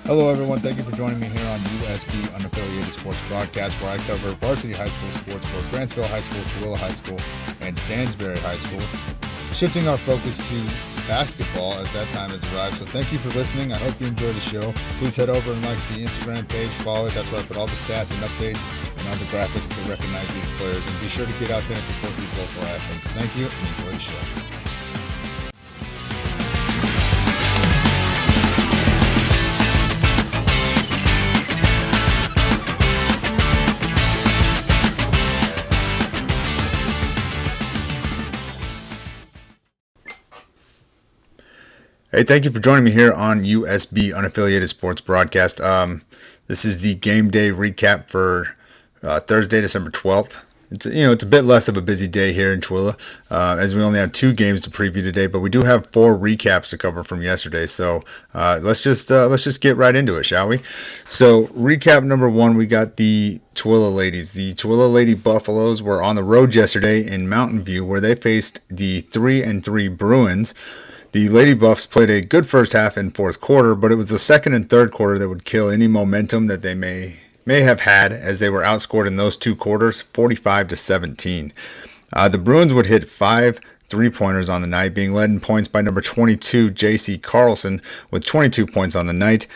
Hello, everyone. Thank you for joining me here on USB Unaffiliated Sports Broadcast, where I cover varsity high school sports for Grantsville High School, Tooele High School, and Stansbury High School. Shifting our focus to basketball as that time has arrived. So thank you for listening. I hope you enjoy the show. Please head over and like the Instagram page, follow it. That's where I put all the stats and updates and all the graphics to recognize these players. And be sure to get out there and support these local athletes. Thank you and enjoy the show. Hey, thank you for joining me here on USB Unaffiliated Sports Broadcast. This is the game day recap for Thursday, December 12th. It's a bit less of a busy day here in Tooele, as we only have 2 games to preview today, but we do have 4 recaps to cover from yesterday. So let's just get right into it, shall we? So recap number 1, we got the Tooele Ladies. The Tooele Lady Buffaloes were on the road yesterday in Mountain View, where they faced the 3-3 Bruins. The Lady Buffs played a good first half and fourth quarter, but it was the second and third quarter that would kill any momentum that they may have had, as they were outscored in those 2 quarters, 45-17. The Bruins would hit 5 3-pointers on the night, being led in points by number 22, J.C. Carlson, with 22 points on the night.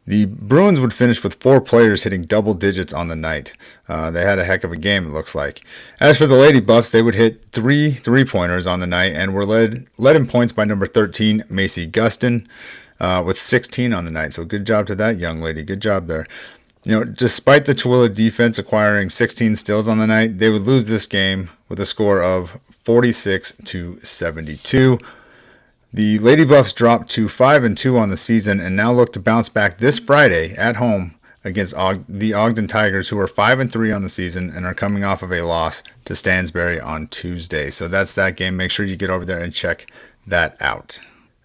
The Bruins would finish with 4 players hitting double digits on the night. They had a heck of a game, it looks like. As for the Lady Buffs, they would hit 3 3-pointers on the night and were led in points by number 13, Macy Gustin, with 16 on the night. So good job to that young lady. Good job there. Despite the Tooele defense acquiring 16 steals on the night, they would lose this game with a score of 46-72. The Lady Buffs dropped to 5-2 on the season and now look to bounce back this Friday at home against the Ogden Tigers, who are 5-3 on the season and are coming off of a loss to Stansbury on Tuesday. So that's that game. Make sure you get over there and check that out.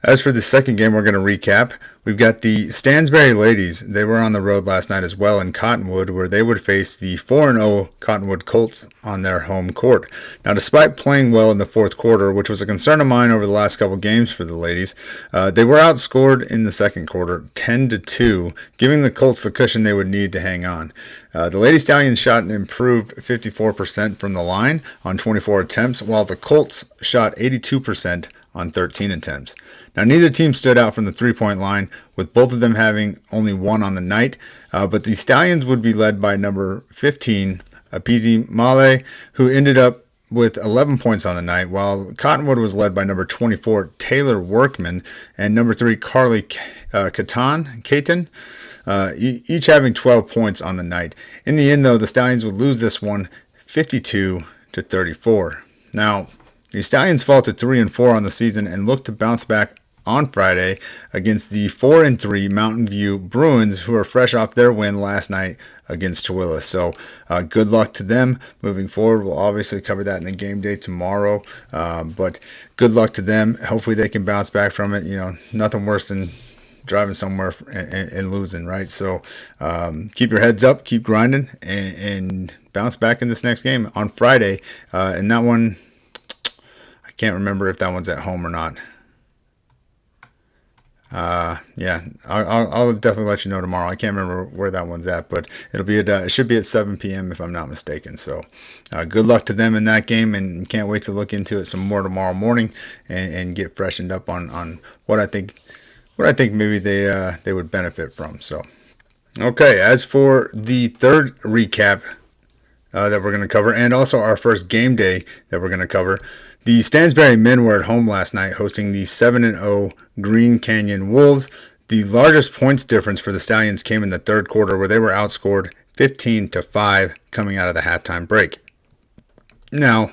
As for the second game we're going to recap, we've got the Stansbury Ladies. They were on the road last night as well in Cottonwood, where they would face the 4-0 Cottonwood Colts on their home court. Now, despite playing well in the fourth quarter, which was a concern of mine over the last couple games for the ladies, they were outscored in the second quarter 10-2, giving the Colts the cushion they would need to hang on. The Lady Stallions shot an improved 54% from the line on 24 attempts, while the Colts shot 82% on 13 attempts. Now, neither team stood out from the 3-point line, with both of them having only 1 on the night, but the Stallions would be led by number 15, Apizi Male, who ended up with 11 points on the night, while Cottonwood was led by number 24, Taylor Workman, and number 3, Carly Caton, each having 12 points on the night. In the end, though, the Stallions would lose this one 52-34. Now, the Stallions fall to 3-4 on the season and look to bounce back on Friday against the 4-3 Mountain View Bruins, who are fresh off their win last night against Tooele. So good luck to them moving forward. We'll obviously cover that in the game day tomorrow, but good luck to them. Hopefully they can bounce back from it. Nothing worse than driving somewhere and losing, right? So keep your heads up, keep grinding, and bounce back in this next game on Friday. And that one, I can't remember if that one's at home or not. I'll definitely let you know tomorrow. I can't remember where that one's at, but it should be at 7 p.m. if I'm not mistaken. So good luck to them in that game, and can't wait to look into it some more tomorrow morning and get freshened up on what I think maybe they would benefit from. So okay, as for the third recap that we're going to cover, and also our first game day that we're going to cover, the Stansbury men were at home last night hosting the 7-0 Green Canyon Wolves. The largest points difference for the Stallions came in the third quarter, where they were outscored 15-5 coming out of the halftime break. Now,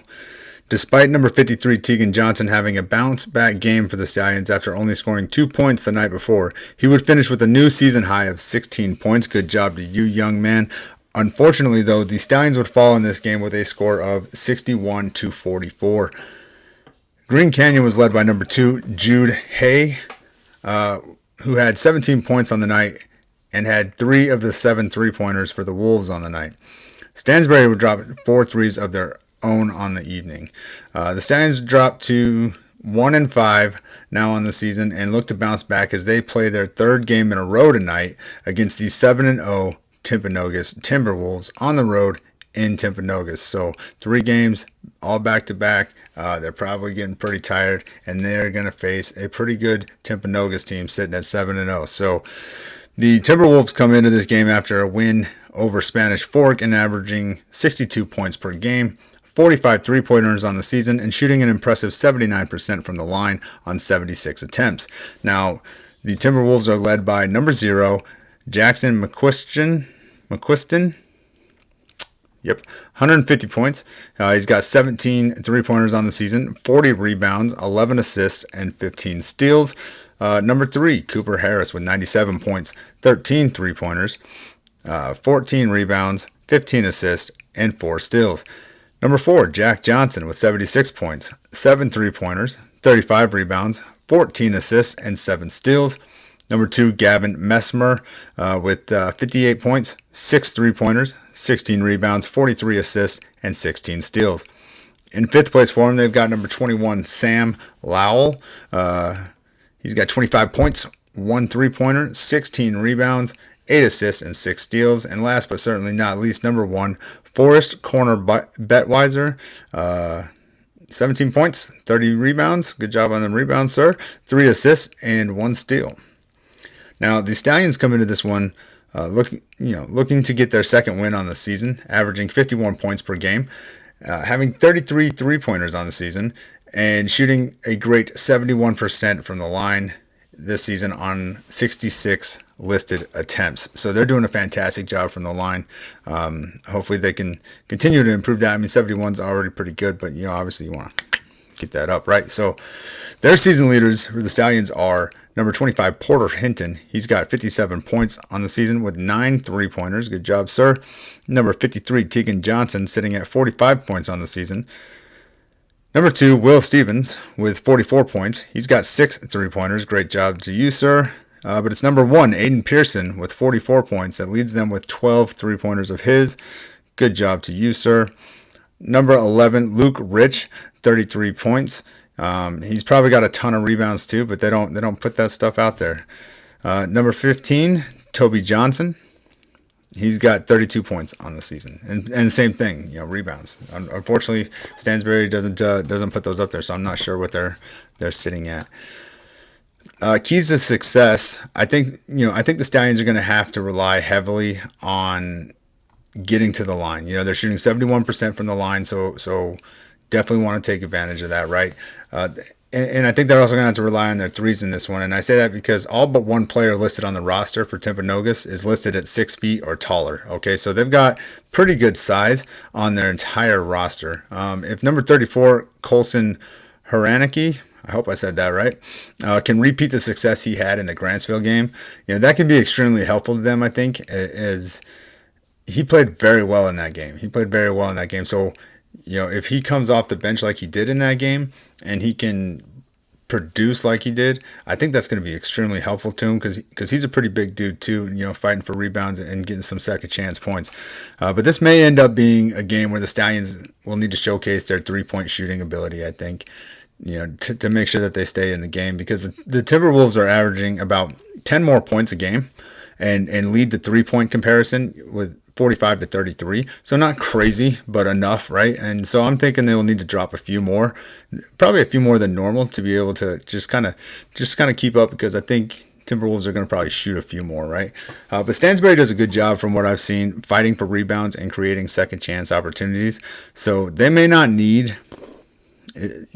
despite number 53 Tegan Johnson having a bounce-back game for the Stallions after only scoring 2 points the night before, he would finish with a new season high of 16 points. Good job to you, young man. Unfortunately, though, the Stallions would fall in this game with a score of 61-44. Green Canyon was led by number 2, Jude Hay, who had 17 points on the night and had 3 of the 7 3-pointers for the Wolves on the night. Stansbury would drop 4 threes of their own on the evening. The Stallions dropped to 1-5 now on the season and look to bounce back as they play their third game in a row tonight against the 7-0 Timpanogos Timberwolves on the road in Timpanogos. So 3 games all back to back. They're probably getting pretty tired, and they're going to face a pretty good Timpanogos team sitting at 7-0. So the Timberwolves come into this game after a win over Spanish Fork and averaging 62 points per game, 45 three-pointers on the season, and shooting an impressive 79% from the line on 76 attempts. Now, the Timberwolves are led by number 0, Jackson McQuiston. Yep, 150 points. He's got 17 three-pointers on the season, 40 rebounds, 11 assists, and 15 steals. Number 3, Cooper Harris with 97 points, 13 three-pointers, 14 rebounds, 15 assists, and 4 steals. Number 4, Jack Johnson with 76 points, 7 three-pointers, 35 rebounds, 14 assists, and 7 steals. Number 2, Gavin Messmer with 58 points, 6 three-pointers, 16 rebounds, 43 assists, and 16 steals. In 5th place for him, they've got number 21, Sam Lowell. He's got 25 points, 1 three-pointer, 16 rebounds, 8 assists, and 6 steals. And last but certainly not least, number 1, Forrest Corner Betweiser. 17 points, 30 rebounds. Good job on them rebounds, sir. 3 assists, and 1 steal. Now, the Stallions come into this one looking to get their second win on the season, averaging 51 points per game, having 33 three-pointers on the season, and shooting a great 71% from the line this season on 66 listed attempts. So they're doing a fantastic job from the line. Hopefully they can continue to improve that. I mean, 71 is already pretty good, but obviously you want to get that up, right? So their season leaders for the Stallions are number 25, Porter Hinton. He's got 57 points on the season with 9 three-pointers. Good job, sir. Number 53, Tegan Johnson, sitting at 45 points on the season. Number 2, Will Stevens with 44 points. He's got 6 three-pointers. Great job to you, sir. But it's number 1, Aiden Pearson with 44 points. That leads them with 12 three-pointers of his. Good job to you, sir. Number 11, Luke Rich, 33 points. He's probably got a ton of rebounds too, but they don't put that stuff out there. Number 15, Toby Johnson. He's got 32 points on the season, and same thing, rebounds. Unfortunately, Stansbury doesn't put those up there, so I'm not sure what they're sitting at. Keys to success, I think the Stallions are going to have to rely heavily on getting to the line. They're shooting 71% from the line, so definitely want to take advantage of that, right? And I think they're also going to have to rely on their threes in this one. And I say that because all but one player listed on the roster for Timpanogos is listed at 6 feet or taller. Okay, so they've got pretty good size on their entire roster. If number 34, Colson Haranicki, I hope I said that right, can repeat the success he had in the Grantsville game, that can be extremely helpful to them, I think, as he played very well in that game. So, if he comes off the bench like he did in that game and he can produce like he did, I think that's going to be extremely helpful to him because he's a pretty big dude too, fighting for rebounds and getting some second chance points. But this may end up being a game where the Stallions will need to showcase their three-point shooting ability, I think, to make sure that they stay in the game, because the Timberwolves are averaging about 10 more points a game and lead the three-point comparison with 45 to 33. So not crazy, but enough, right? And so I'm thinking they will need to drop a few more, probably a few more than normal, to be able to just kind of keep up, because I think Timberwolves are going to probably shoot a few more, right? But Stansbury does a good job from what I've seen, fighting for rebounds and creating second chance opportunities. So they may not need, it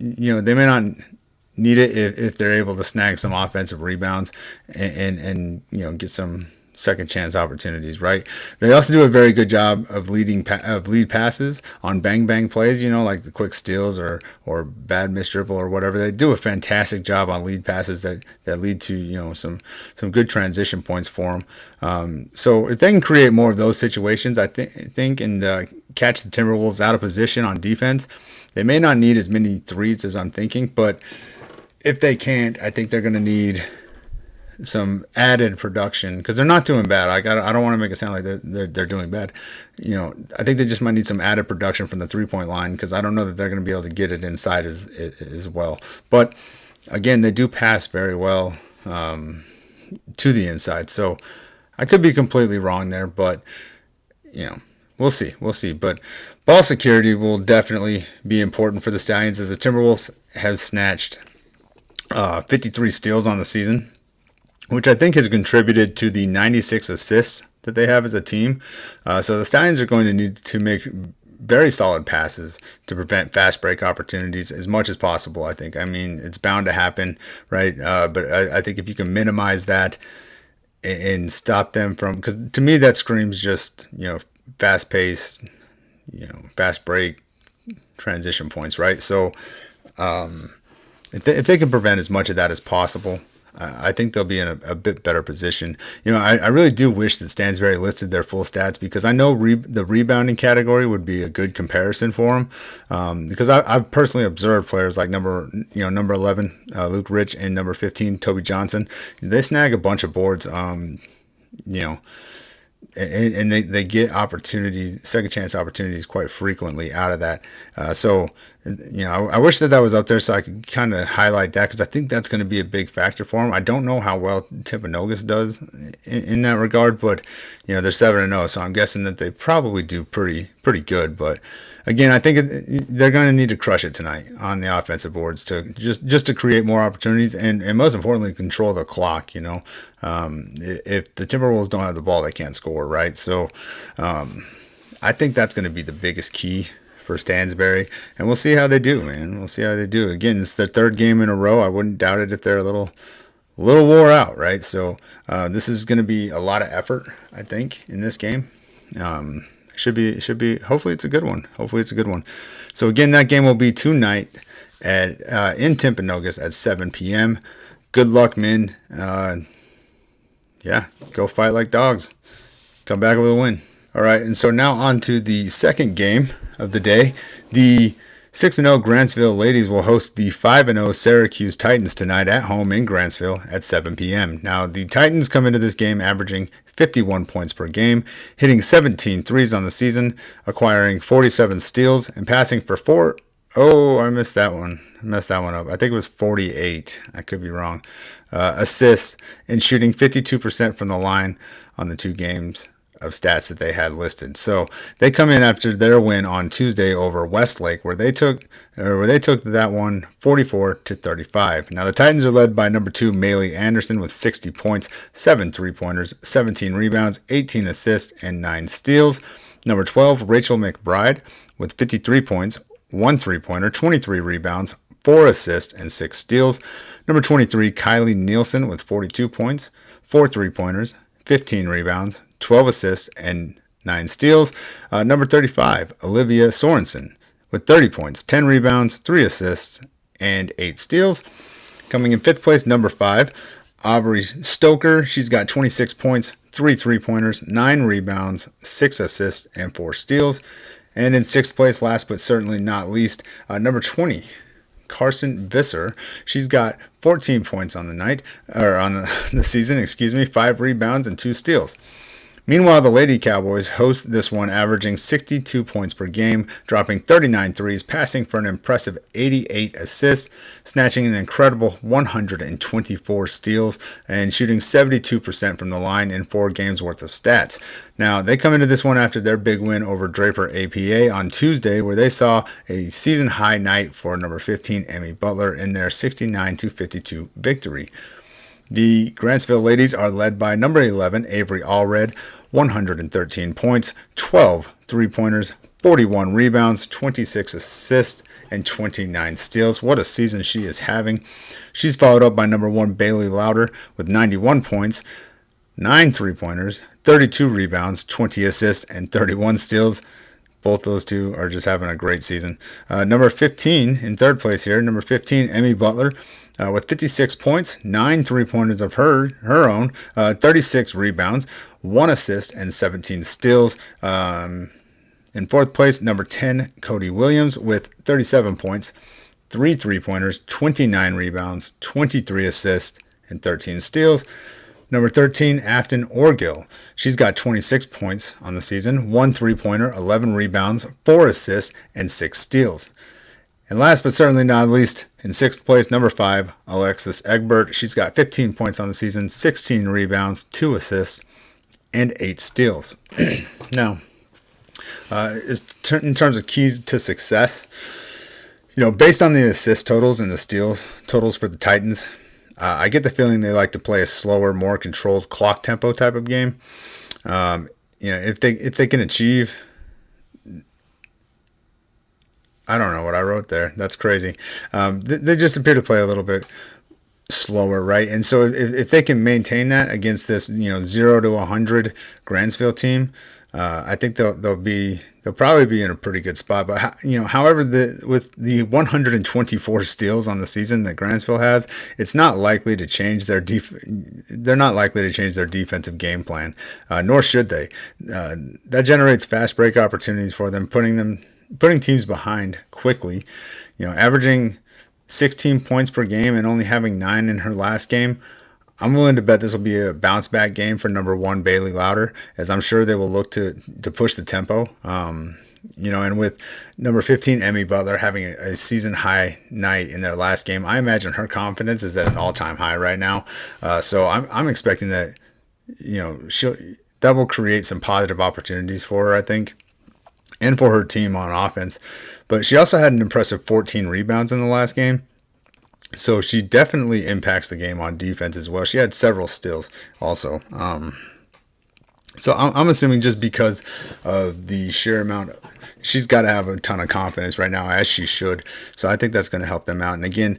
if they're able to snag some offensive rebounds and get some second chance opportunities, right? They also do a very good job of lead passes on bang plays, like the quick steals or bad missed dribble or whatever. They do a fantastic job on lead passes that lead to some good transition points for them. So if they can create more of those situations, I think and catch the Timberwolves out of position on defense, they may not need as many threes as I'm thinking, but if they can't, I think they're going to need some added production because they're not doing bad. I don't want to make it sound like they're doing bad. I think they just might need some added production from the 3-point line because I don't know that they're going to be able to get it inside as well. But again, they do pass very well to the inside. So I could be completely wrong there, but we'll see. We'll see. But ball security will definitely be important for the Stallions as the Timberwolves have snatched 53 steals on the season, which I think has contributed to the 96 assists that they have as a team. So the Stallions are going to need to make very solid passes to prevent fast break opportunities as much as possible, I think. I mean, it's bound to happen, right? But I think if you can minimize that and stop them from, because to me that screams just, fast pace, fast break, transition points, right? So if they can prevent as much of that as possible, I think they'll be in a bit better position. I really do wish that Stansbury listed their full stats because I know the rebounding category would be a good comparison for them. Because I've personally observed players like number 11 Luke Rich and number 15 Toby Johnson. They snag a bunch of boards. And they get opportunities, second chance opportunities quite frequently out of that. So I wish that was up there so I could kind of highlight that because I think that's going to be a big factor for them. I don't know how well Timpanogos does in that regard, but they're 7-0, so I'm guessing that they probably do pretty good. But again, I think they're going to need to crush it tonight on the offensive boards to just to create more opportunities and most importantly control the clock. If the Timberwolves don't have the ball, they can't score, right? So I think that's going to be the biggest key for Stansbury, and we'll see how they do, man. We'll see how they do. Again, it's their third game in a row. I wouldn't doubt it if they're a little wore out, right? So this is going to be a lot of effort, I think, in this game. Should be. Hopefully, it's a good one. So again, that game will be tonight in Timpanogos at 7 p.m. Good luck, men. Go fight like dogs. Come back with a win. All right, and so now on to the second game of the day. The 6-0 Grantsville Ladies will host the 5-0 Syracuse Titans tonight at home in Grantsville at 7 p.m. Now, the Titans come into this game averaging 51 points per game, hitting 17 threes on the season, acquiring 47 steals, and passing for 4. Oh, I missed that one. I messed that one up. I think it was 48. I could be wrong. Assists and shooting 52% from the line on the 2 games of stats that they had listed. So they come in after their win on Tuesday over Westlake, where they took that one 44-35. Now the Titans are led by number 2 Maylee Anderson with 60 points, 7 3-pointers, 17 rebounds, 18 assists, and 9 steals. Number 12 Rachel McBride with 53 points, 1 3-pointer, 23 rebounds, 4 assists, and 6 steals. Number 23 Kylie Nielsen with 42 points, 4 3-pointers, 15 rebounds, 12 assists, and 9 steals. Number 35, Olivia Sorensen with 30 points, 10 rebounds, 3 assists, and 8 steals. Coming in 5th place, number 5, Aubrey Stoker. She's got 26 points, 3 3-pointers, 9 rebounds, 6 assists, and 4 steals. And in 6th place, last but certainly not least, number 20, Carson Visser. She's got 14 points on the season, 5 rebounds and 2 steals. Meanwhile, the Lady Cowboys host this one, averaging 62 points per game, dropping 39 threes, passing for an impressive 88 assists, snatching an incredible 124 steals, and shooting 72% from the line in 4 games worth of stats. Now, they come into this one after their big win over Draper APA on Tuesday, where they saw a season-high night for number 15 Emmy Butler in their 69-52 victory. The Grantsville Ladies are led by number 11 Avery Allred, 113 points, 12 3-pointers, 41 rebounds, 26 assists, and 29 steals. What a season she is having. She's followed up by number 1 Bailey Louder with 91 points, 9 3-pointers, 32 rebounds, 20 assists, and 31 steals. Both those two are just having a great season. Number 15 in 3rd place here, number 15 Emmy Butler with 56 points, 9 3-pointers of her own, 36 rebounds, 1 assist, and 17 steals. In 4th place, number 10 Cody Williams with 37 points, 3 3-pointers, 29 rebounds, 23 assists, and 13 steals. Number 13, Afton Orgill. She's got 26 points on the season, 1 3-pointer, 11 rebounds, 4 assists, and 6 steals. And last but certainly not least, in 6th place, number 5, Alexis Egbert. She's got 15 points on the season, 16 rebounds, 2 assists, and 8 steals. Now, in terms of keys to success, based on the assist totals and the steals totals for the Titans, I get the feeling they like to play a slower, more controlled clock tempo type of game. If they can achieve, I don't know what I wrote there. That's crazy. They just appear to play a little bit slower, right? And so if they can maintain that against this 0 to 100 Grantsville team, I think they'll probably be in a pretty good spot. But however, with the 124 steals on the season that Grantsville has, it's not likely to change they're not likely to change their defensive game plan, nor should they. That generates fast break opportunities for them, putting teams behind quickly. Averaging 16 points per game and only having 9 in her last game. I'm willing to bet this will be a bounce back game for number 1 Bailey Louder, as I'm sure they will look to push the tempo. And with number 15 Emmy Butler having a season high night in their last game, I imagine her confidence is at an all-time high right now. So I'm expecting that that will create some positive opportunities for her, I think, and for her team on offense. But she also had an impressive 14 rebounds in the last game. So she definitely impacts the game on defense as well. She had several steals also. So I'm assuming just because of the sheer amount, she's got to have a ton of confidence right now, as she should. So I think that's going to help them out. And again,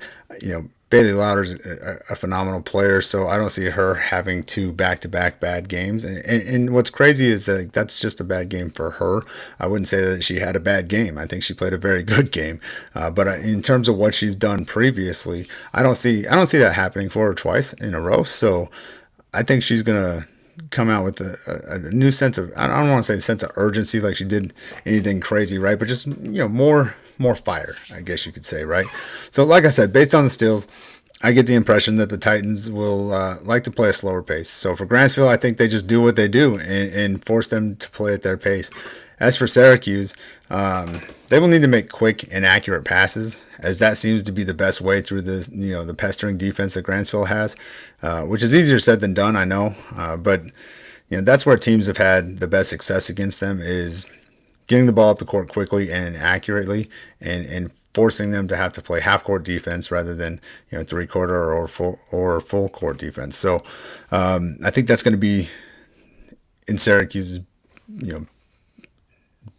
Bailey Louder's a phenomenal player, so I don't see her having 2 back-to-back bad games. And what's crazy is that that's just a bad game for her. I wouldn't say that she had a bad game. I think she played a very good game. But in terms of what she's done previously, I don't see that happening for her twice in a row. So I think she's gonna come out with a new sense of, I don't want to say sense of urgency like she did anything crazy, right? But just more fire, I guess you could say, right? So like I said, based on the steals, I get the impression that the Titans will like to play a slower pace. So for Grantsville, I think they just do what they do and force them to play at their pace. As for Syracuse, they will need to make quick and accurate passes, as that seems to be the best way through the pestering defense that Grantsville has, which is easier said than done, I know. But that's where teams have had the best success against them, is getting the ball up the court quickly and accurately, and forcing them to have to play half-court defense rather than three-quarter or full court defense. So I think that's going to be in Syracuse's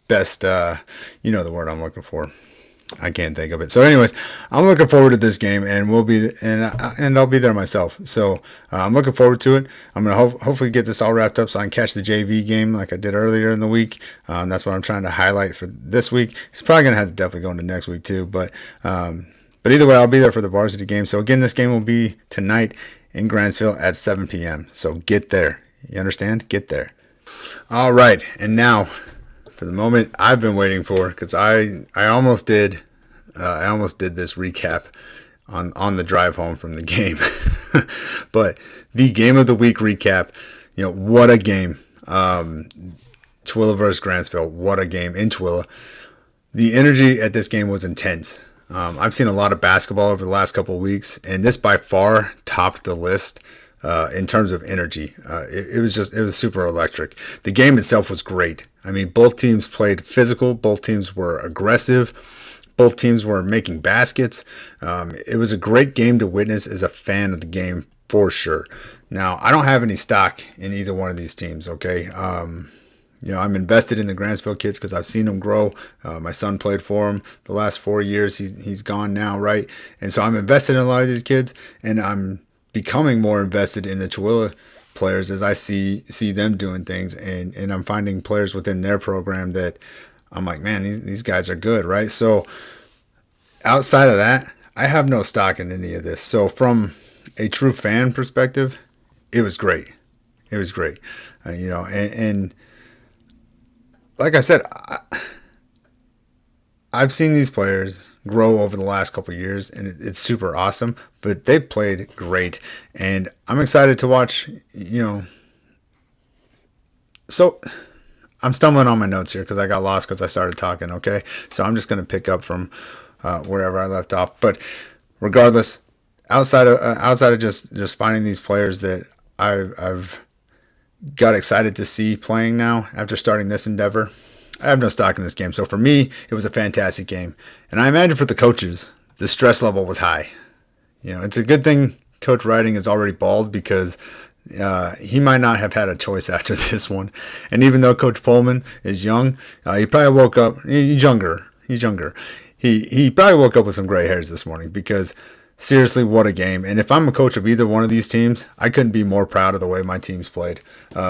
best. The word I'm looking for. I can't think of it. So, anyways, I'm looking forward to this game, and I'll be there myself. So, I'm looking forward to it. I'm gonna hopefully get this all wrapped up so I can catch the JV game like I did earlier in the week. That's what I'm trying to highlight for this week. It's probably gonna have to definitely go into next week too. But either way, I'll be there for the varsity game. So again, this game will be tonight in Grantsville at 7 p.m. So get there. You understand? Get there. All right, and now, for the moment I've been waiting for, because I almost did this recap on the drive home from the game. But the game of the week recap, what a game. Tooele versus Grantsville, what a game in Tooele. The energy at this game was intense. I've seen a lot of basketball over the last couple of weeks, and this by far topped the list in terms of energy. It was super electric. The game itself was great. I mean, both teams played physical. Both teams were aggressive. Both teams were making baskets. It was a great game to witness as a fan of the game, for sure. Now, I don't have any stock in either one of these teams, okay? I'm invested in the Grantsville kids because I've seen them grow. My son played for them the last 4 years. He's gone now, right? And so I'm invested in a lot of these kids, and I'm becoming more invested in the Tooele players as I see them doing things, and I'm finding players within their program that I'm like, man, these guys are good, right? So outside of that, I have no stock in any of this. So from a true fan perspective, it was great. It was great, and like I said, I've seen these players grow over the last couple of years, and it's super awesome. But they played great, and I'm excited to watch. So I'm stumbling on my notes here because I got lost because I started talking. Okay, so I'm just going to pick up from wherever I left off. But regardless, outside of just finding these players that I've got excited to see playing now after starting this endeavor, I have no stock in this game. So for me, it was a fantastic game. And I imagine for the coaches, the stress level was high. It's a good thing Coach Riding is already bald because he might not have had a choice after this one. And even though Coach Pullman is young, he probably woke up, he's younger. He probably woke up with some gray hairs this morning because seriously, what a game. And if I'm a coach of either one of these teams, I couldn't be more proud of the way my teams played.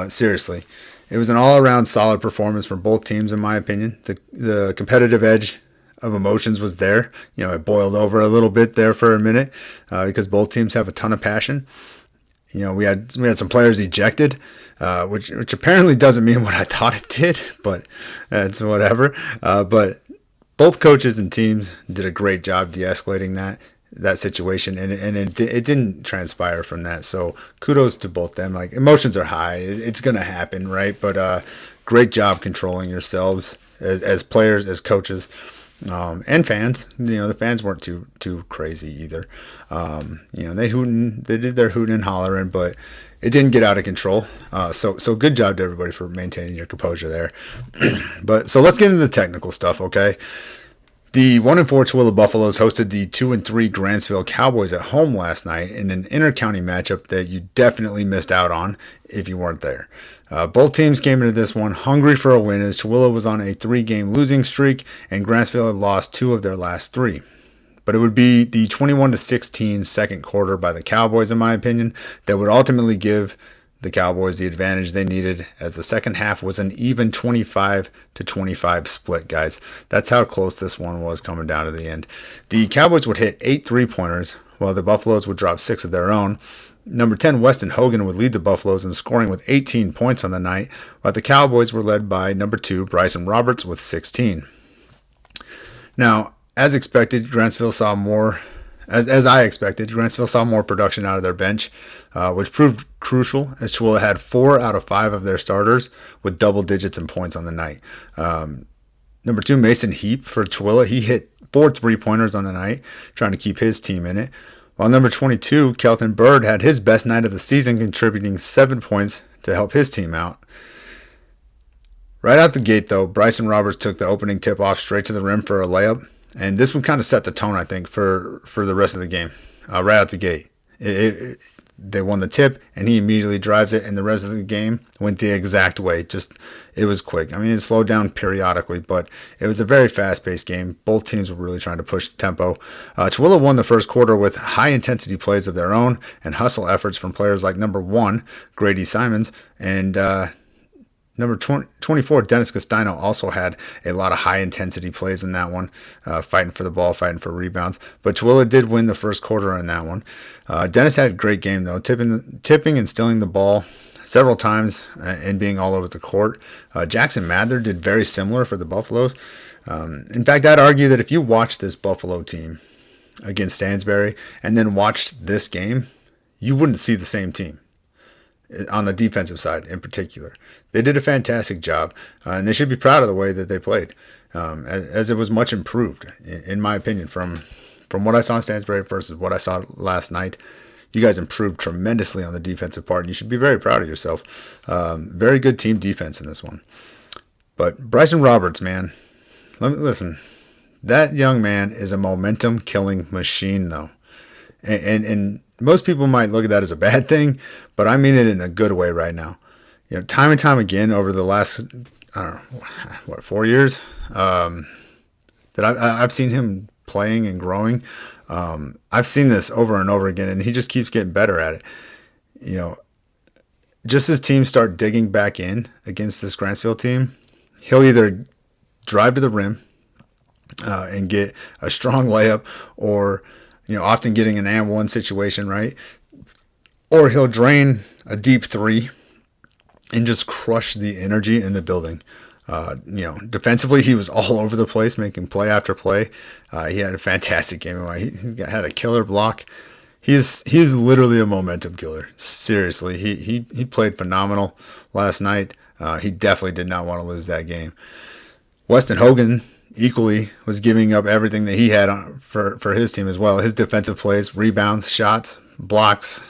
Seriously. It was an all-around solid performance from both teams, in my opinion. The competitive edge of emotions was there. It boiled over a little bit there for a minute because both teams have a ton of passion. We had some players ejected, which apparently doesn't mean what I thought it did, but it's whatever. But both coaches and teams did a great job de-escalating that situation, and it didn't transpire from that. So kudos to both them. Like, emotions are high. It's going to happen, right? But great job controlling yourselves as players, as coaches, and fans. The fans weren't too crazy either. They did their hooting and hollering, but it didn't get out of control. So good job to everybody for maintaining your composure there. But so let's get into the technical stuff, okay? The 1-4 Tooele Buffaloes hosted the 2-3 Grantsville Cowboys at home last night in an inter-county matchup that you definitely missed out on if you weren't there. Both teams came into this one hungry for a win as Tooele was on a 3-game losing streak and Grantsville had lost 2 of their last 3. But it would be the 21-16 second quarter by the Cowboys, in my opinion, that would ultimately give the Cowboys the advantage they needed, as the second half was an even 25-25 split, guys. That's how close this one was coming down to the end. The Cowboys would hit 8 3-pointers, while the Buffaloes would drop 6 of their own. Number 10, Weston Hogan, would lead the Buffaloes in scoring with 18 points on the night, while the Cowboys were led by number 2, Bryson Roberts, with 16. Now, as expected, Grantsville saw more. As I expected, Grantsville saw more production out of their bench, which proved crucial as Tooele had 4 out of 5 of their starters with double digits in points on the night. Number 2, Mason Heap for Tooele, he hit 4 3-pointers on the night, trying to keep his team in it. While number 22, Kelton Bird, had his best night of the season, contributing 7 points to help his team out. Right out the gate, though, Bryson Roberts took the opening tip-off straight to the rim for a layup. And this would kind of set the tone, I think, for the rest of the game. Right out the gate. They won the tip, and he immediately drives it, and the rest of the game went the exact way. It was quick. I mean, it slowed down periodically, but it was a very fast-paced game. Both teams were really trying to push the tempo. Tooele won the first quarter with high-intensity plays of their own and hustle efforts from players like number 1, Grady Simons, and number 24, Dennis Castano, also had a lot of high-intensity plays in that one, fighting for the ball, fighting for rebounds. But Tooele did win the first quarter in that one. Dennis had a great game, though, tipping and stealing the ball several times and being all over the court. Jackson Mather did very similar for the Buffaloes. In fact, I'd argue that if you watched this Buffalo team against Stansbury and then watched this game, you wouldn't see the same team on the defensive side in particular. They did a fantastic job, and they should be proud of the way that they played, as it was much improved, in my opinion, from what I saw in Stansbury versus what I saw last night. You guys improved tremendously on the defensive part, and you should be very proud of yourself. Very good team defense in this one. But Bryson Roberts, man, listen, that young man is a momentum-killing machine, though. And most people might look at that as a bad thing, but I mean it in a good way right now. Time and time again over the last, 4 years, that I've seen him playing and growing. I've seen this over and over again, and he just keeps getting better at it. Just as teams start digging back in against this Grantsville team, he'll either drive to the rim and get a strong layup, or often getting an and one situation, right? Or he'll drain a deep 3 and just crush the energy in the building. Defensively, he was all over the place, making play after play. He had a fantastic game. He had a killer block. He's literally a momentum killer. Seriously, he played phenomenal last night. He definitely did not want to lose that game. Weston Hogan equally was giving up everything that he had for his team as well. His defensive plays, rebounds, shots, blocks,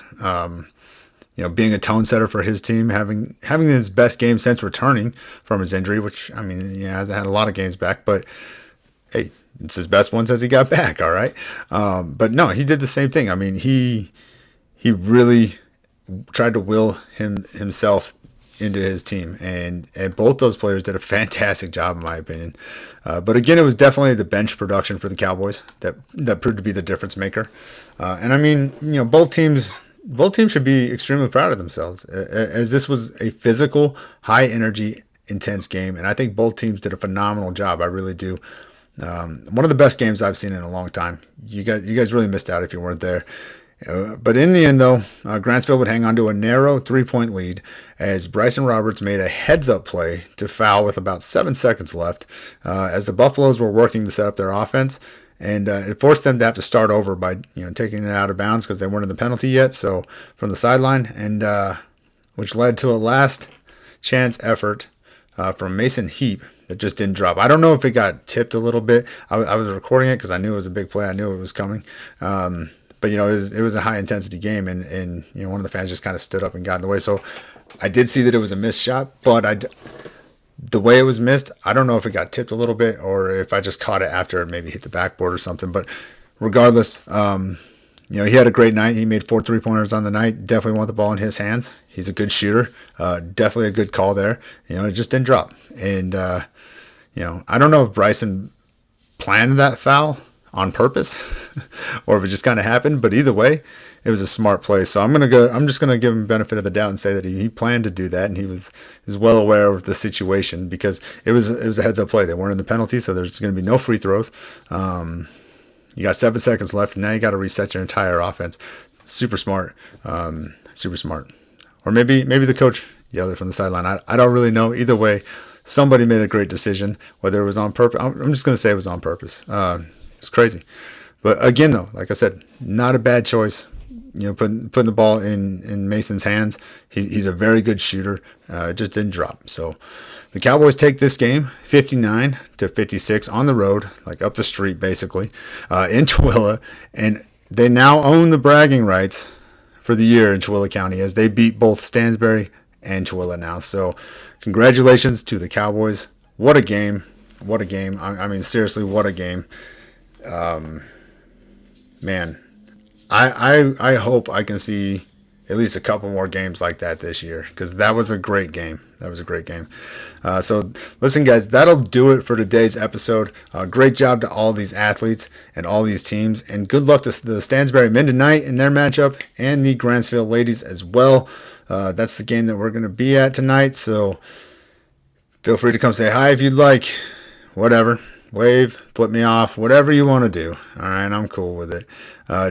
being a tone setter for his team, having his best game since returning from his injury, which, he hasn't had a lot of games back, but hey, it's his best one since he got back, all right? But no, he did the same thing. He really tried to will himself into his team, and both those players did a fantastic job, in my opinion. But again, it was definitely the bench production for the Cowboys that proved to be the difference maker. Both teams should be extremely proud of themselves, as this was a physical, high energy, intense game, and I think both teams did a phenomenal job. I really do. One of the best games I've seen in a long time. You guys really missed out if you weren't there. But in the end, though, Grantsville would hang on to a narrow 3-point lead as Bryson Roberts made a heads-up play to foul with about 7 seconds left, as the Buffaloes were working to set up their offense, and it forced them to have to start over by taking it out of bounds because they weren't in the penalty yet. So from the sideline, and which led to a last-chance effort from Mason Heap that just didn't drop. I don't know if it got tipped a little bit. I was recording it because I knew it was a big play. I knew it was coming. But it was a high intensity game, and one of the fans just kind of stood up and got in the way. So I did see that it was a missed shot, but the way it was missed, I don't know if it got tipped a little bit or if I just caught it after it maybe hit the backboard or something. But regardless, he had a great night. He made 4 3-pointers on the night. Definitely want the ball in his hands. He's a good shooter. Definitely a good call there. It just didn't drop. And I don't know if Bryson planned that foul on purpose or if it just kind of happened, but either way, it was a smart play. So I'm just gonna give him benefit of the doubt and say that he planned to do that, and he was well aware of the situation because it was a heads up play. They weren't in the penalty, so there's gonna be no free throws. You got 7 seconds left, and now you got to reset your entire offense. Super smart, super smart. Or maybe the coach yelled it from the sideline. I don't really know. Either way, somebody made a great decision. Whether it was on purpose, I'm just gonna say it was on purpose. It's crazy. But again, though, like I said, not a bad choice. Putting the ball in Mason's hands. He's a very good shooter. Just didn't drop. So the Cowboys take this game 59-56 on the road, like up the street basically, in Tooele, and they now own the bragging rights for the year in Tooele County as they beat both Stansbury and Tooele now. So congratulations to the Cowboys. What a game. What a game. Seriously, what a game. Man, I hope I can see at least a couple more games like that this year because that was a great game. So listen, guys, that'll do it for today's episode. Great job to all these athletes and all these teams, and good luck to the Stansbury men tonight in their matchup and the Grantsville Ladies as well. That's the game that we're going to be at tonight, so feel free to come say hi if you'd like. Whatever. Wave, flip me off, whatever you want to do. All right, I'm cool with it.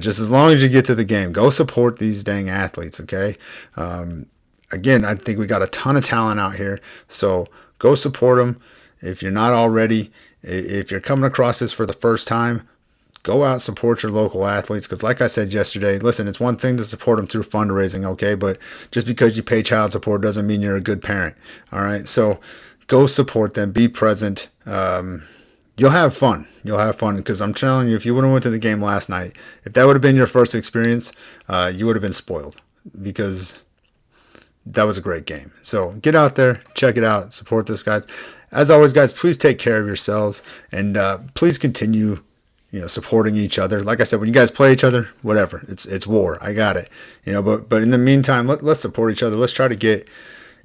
Just as long as you get to the game. Go support these dang athletes, okay? Again, I think we got a ton of talent out here, so go support them. If you're not already, if you're coming across this for the first time, go out, support your local athletes, because like I said yesterday, listen, it's one thing to support them through fundraising, okay? But just because you pay child support doesn't mean you're a good parent, all right? So go support them, be present. You'll have fun. Because I'm telling you, if you would have went to the game last night, if that would have been your first experience, you would have been spoiled because that was a great game. So get out there, check it out, support this, guys. As always, guys, please take care of yourselves and please continue, supporting each other. Like I said, when you guys play each other, whatever, it's war. I got it. But in the meantime, let's support each other. Let's try to get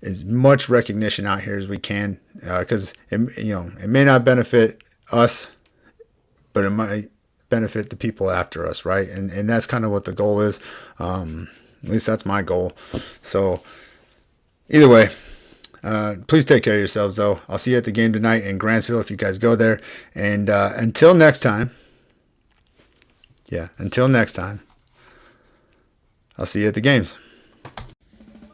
as much recognition out here as we can because it may not benefit us, but it might benefit the people after us, right? And that's kind of what the goal is. At least that's my goal. So either way, please take care of yourselves, though. I'll see you at the game tonight in Grantsville if you guys go there. And until next time, I'll see you at the games.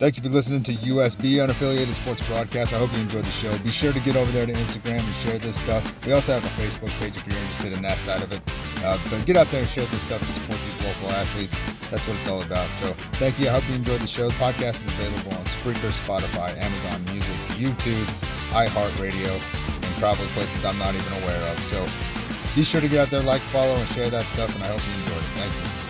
Thank you for listening to USB Unaffiliated Sports Broadcast. I hope you enjoyed the show. Be sure to get over there to Instagram and share this stuff. We also have a Facebook page if you're interested in that side of it. But get out there and share this stuff to support these local athletes. That's what it's all about. So thank you. I hope you enjoyed the show. The podcast is available on Spreaker, Spotify, Amazon Music, YouTube, iHeartRadio, and probably places I'm not even aware of. So be sure to get out there, like, follow, and share that stuff, and I hope you enjoyed it. Thank you.